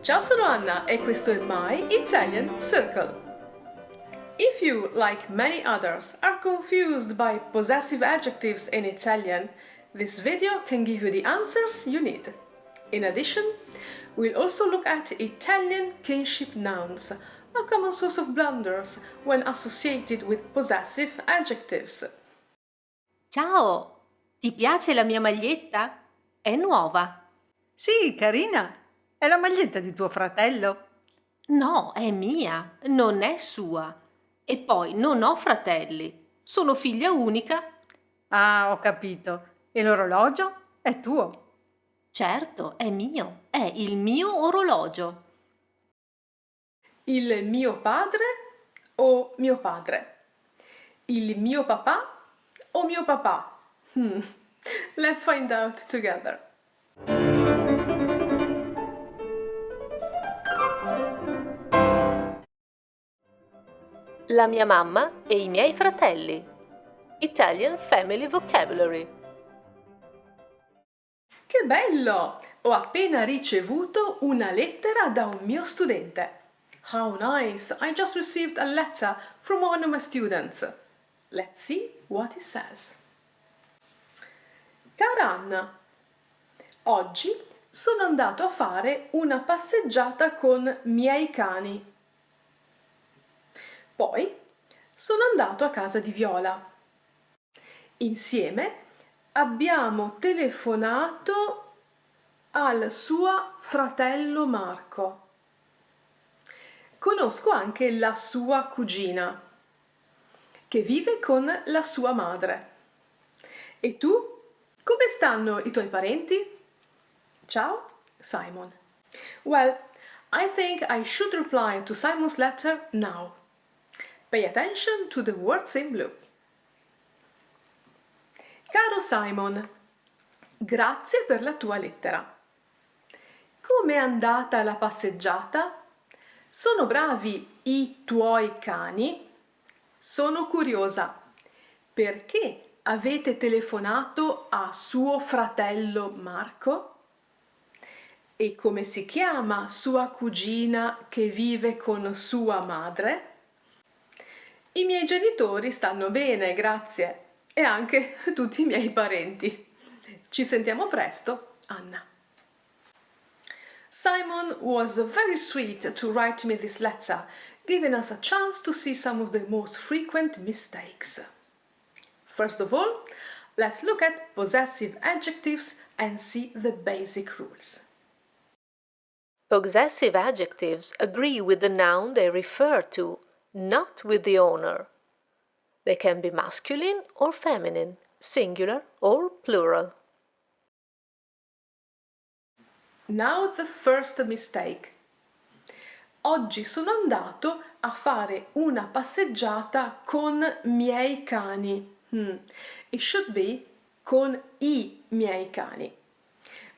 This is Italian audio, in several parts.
Ciao, sono Anna e questo è My Italian Circle. If you, like many others, are confused by possessive adjectives in Italian, this video can give you the answers you need. In addition, we'll also look at Italian kinship nouns, a common source of blunders when associated with possessive adjectives. Ciao, ti piace la mia maglietta? È nuova. Sì, carina. È la maglietta di tuo fratello? No, è mia, non è sua. E poi non ho fratelli, sono figlia unica. Ah, ho capito. E l'orologio? È tuo. Certo, è mio, è il mio orologio. Il mio padre o mio padre? Il mio papà o mio papà? Let's find out together. La mia mamma e i miei fratelli. Italian Family Vocabulary. Che bello! Ho appena ricevuto una lettera da un mio studente. How nice! I just received a letter from one of my students. Let's see what it says. Cara Anna, oggi sono andato a fare una passeggiata con miei cani. Poi sono andato a casa di Viola. Insieme abbiamo telefonato al suo fratello Marco. Conosco anche la sua cugina, che vive con la sua madre. E tu? Come stanno i tuoi parenti? Ciao, Simon. Well, I think I should reply to Simon's letter now. Pay attention to the words in blue. Caro Simon, grazie per la tua lettera. Com'è andata la passeggiata? Sono bravi i tuoi cani? Sono curiosa. Perché avete telefonato a suo fratello Marco? E come si chiama sua cugina che vive con sua madre? I miei genitori stanno bene, grazie, e anche tutti i miei parenti. Ci sentiamo presto, Anna. Simon was very sweet to write me this letter, giving us a chance to see some of the most frequent mistakes. First of all, let's look at possessive adjectives and see the basic rules. Possessive adjectives agree with the noun they refer to, not with the owner. They can be masculine or feminine, singular or plural. Now the first mistake. Oggi sono andato a fare una passeggiata con miei cani. It should be con i miei cani.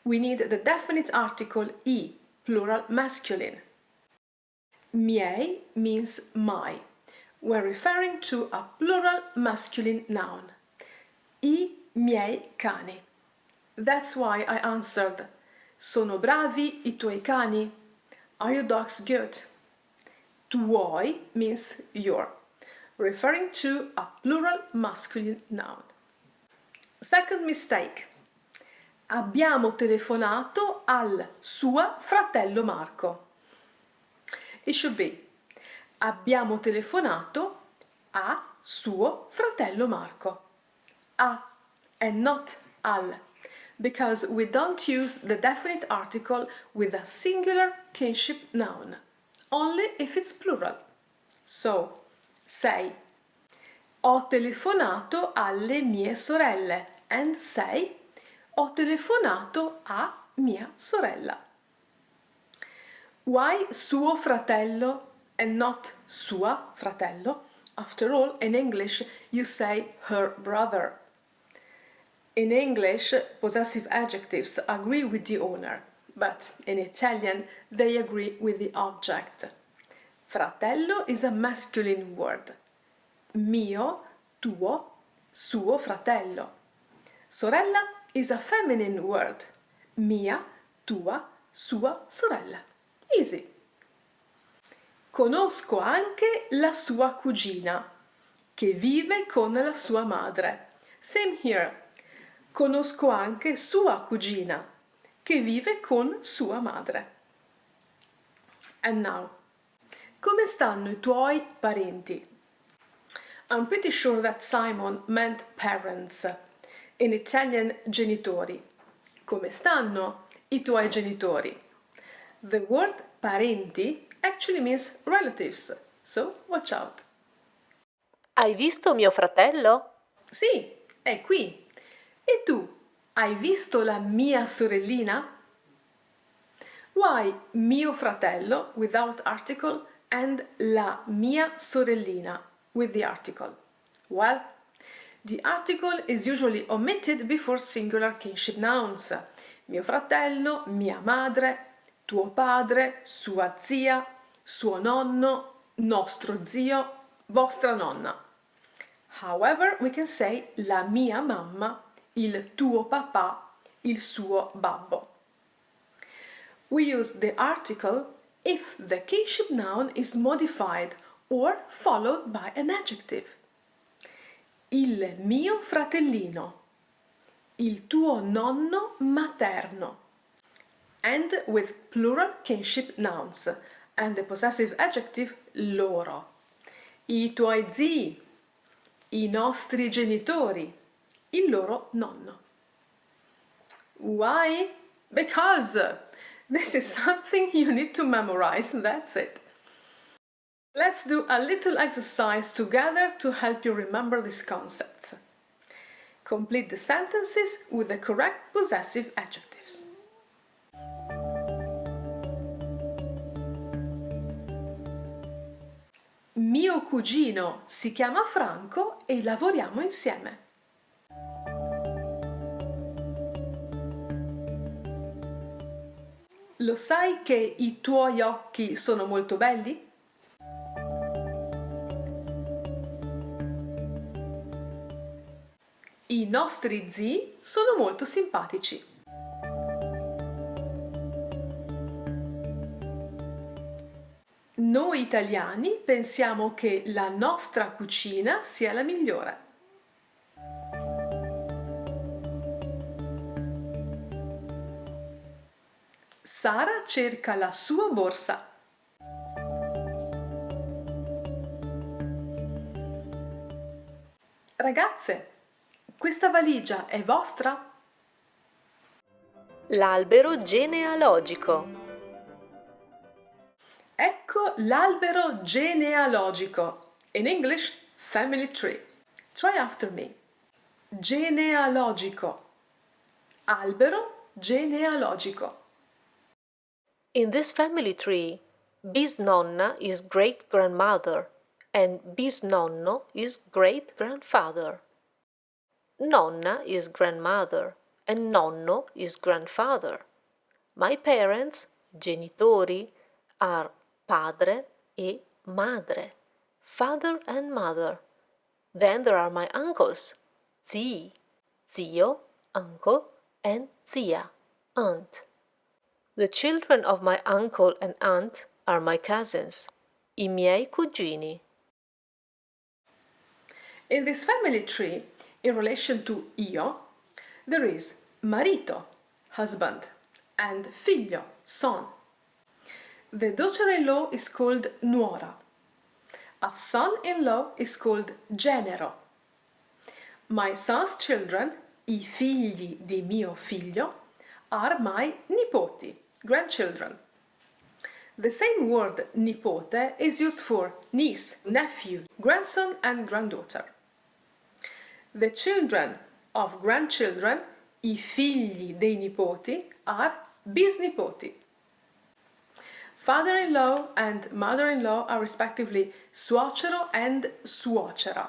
We need the definite article i, plural masculine. Miei means my. We're referring to a plural masculine noun. I miei cani. That's why I answered. Sono bravi i tuoi cani? Are your dogs good? Tuoi means your, referring to a plural masculine noun. Second mistake. Abbiamo telefonato al suo fratello Marco. It should be abbiamo telefonato a suo fratello Marco. A and not al, because we don't use the definite article with a singular kinship noun, only if it's plural. So, say, ho telefonato alle mie sorelle, and say, ho telefonato a mia sorella. Why suo fratello and not sua fratello? After all, in English you say her brother. In English, possessive adjectives agree with the owner, but in Italian they agree with the object. Fratello is a masculine word. Mio, tuo, suo fratello. Sorella is a feminine word. Mia, tua, sua sorella. Easy. Conosco anche la sua cugina, che vive con la sua madre. Same here. Conosco anche sua cugina, che vive con sua madre. And now, come stanno i tuoi parenti? I'm pretty sure that Simon meant parents. In Italian, genitori. Come stanno i tuoi genitori? The word parenti actually means relatives, so watch out. Hai visto mio fratello? Sì, è qui. E tu, hai visto la mia sorellina? Why mio fratello without article and la mia sorellina with the article? Well, the article is usually omitted before singular kinship nouns. Mio fratello, mia madre, tuo padre, sua zia, suo nonno, nostro zio, vostra nonna. However, we can say la mia mamma, il tuo papà, il suo babbo. We use the article if the kinship noun is modified or followed by an adjective. Il mio fratellino, il tuo nonno materno, and with plural kinship nouns and the possessive adjective loro. I tuoi zii, i nostri genitori, il loro nonno. Why? Because this is something you need to memorize, that's it. Let's do a little exercise together to help you remember these concepts. Complete the sentences with the correct possessive adjectives. Mio cugino si chiama Franco e lavoriamo insieme. Lo sai che i tuoi occhi sono molto belli? I nostri zii sono molto simpatici. Noi italiani pensiamo che la nostra cucina sia la migliore. Sara cerca la sua borsa. Ragazze, questa valigia è vostra? L'albero genealogico. Ecco l'albero genealogico. In English, family tree. Try after me. Genealogico. Albero genealogico. In this family tree, bisnonna is great-grandmother and bisnonno is great-grandfather. Nonna is grandmother and nonno is grandfather. My parents, genitori, are padre e madre, father and mother. Then there are my uncles, zii, zio, uncle, and zia, aunt. The children of my uncle and aunt are my cousins, I miei cugini. In this family tree, in relation to io, there is marito, husband, and figlio, son. The daughter-in-law is called nuora. A son-in-law is called genero. My son's children, I figli di mio figlio, are my nipoti, grandchildren. The same word nipote is used for niece, nephew, grandson and granddaughter. The children of grandchildren, I figli dei nipoti, are bisnipoti. Father-in-law and mother-in-law are respectively suocero and suocera.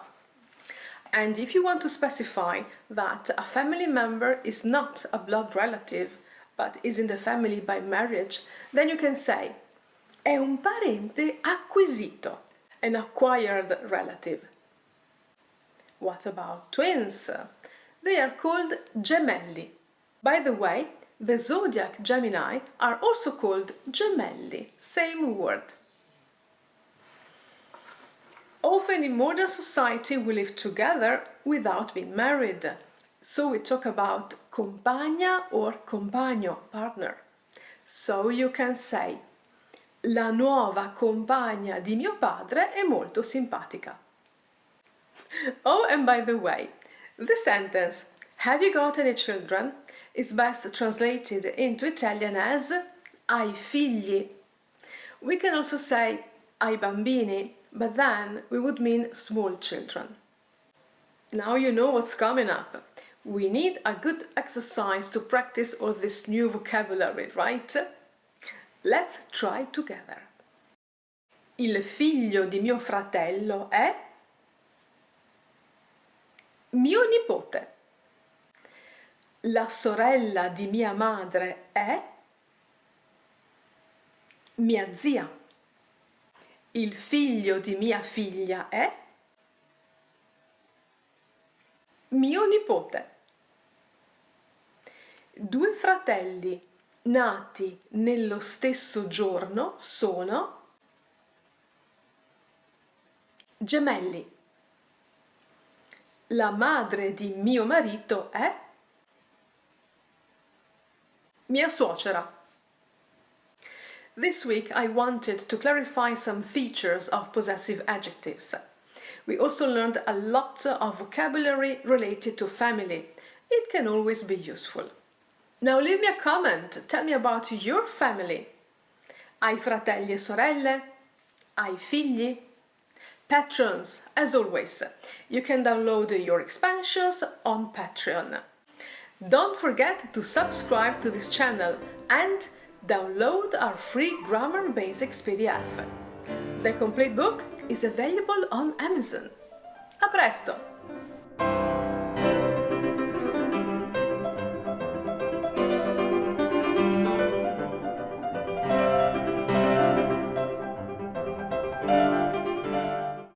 And if you want to specify that a family member is not a blood relative, but is in the family by marriage, then you can say è un parente acquisito, an acquired relative. What about twins? They are called gemelli. By the way, The zodiac Gemini are also called gemelli, same word. Often in modern society we live together without being married. So we talk about compagna or compagno, partner. So you can say, la nuova compagna di mio padre è molto simpatica. Oh, and by the way, the sentence, have you got any children, is best translated into Italian as hai figli. We can also say hai bambini, but then we would mean small children. Now you know what's coming up. We need a good exercise to practice all this new vocabulary, right? Let's try together. Il figlio di mio fratello è mio nipote. La sorella di mia madre è mia zia. Il figlio di mia figlia è mio nipote. Due fratelli nati nello stesso giorno sono gemelli. La madre di mio marito è mia suocera. This week I wanted to clarify some features of possessive adjectives. We also learned a lot of vocabulary related to family. It can always be useful. Now leave me a comment, tell me about your family. Hai fratelli e sorelle? Hai figli? Patrons, as always, you can download your expansions on Patreon. Don't forget to subscribe to this channel and download our free Grammar Basics PDF. The complete book is available on Amazon. A presto!